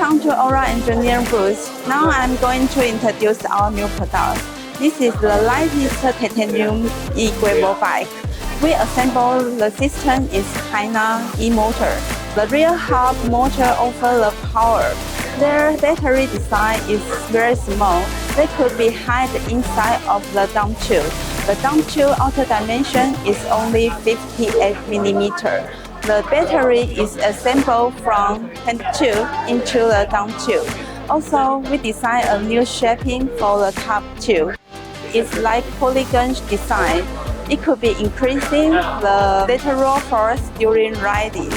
Welcome to ORA Engineering booth. Now I'm going to introduce our new product. This is the lightest titanium e-gravel bike. We assemble the system in China e-motor. The rear hub motor offers the power. Their battery design is very small. They could be hid inside of the dump tube. The dump tube outer dimension is only 58 mm. The battery is assembled from 22 into the dump tube. Also, we designed a new shaping for the top tube. It's like polygon design. It could be increasing the lateral force during riding.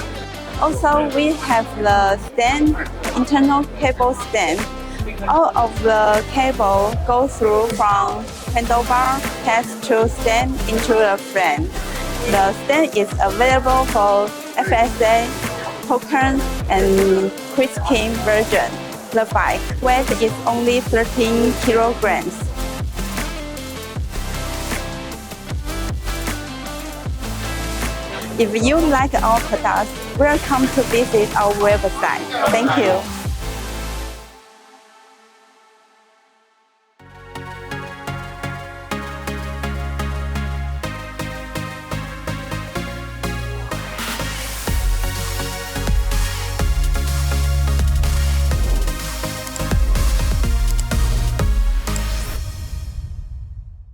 Also, we have the stand, internal cable stand. All of the cable go through from handlebar, pass to stand into the frame. The stand is available for FSA, token, and quick scheme version. The bike weight is only 13 kilograms. If you like our products, welcome to visit our website. Thank you.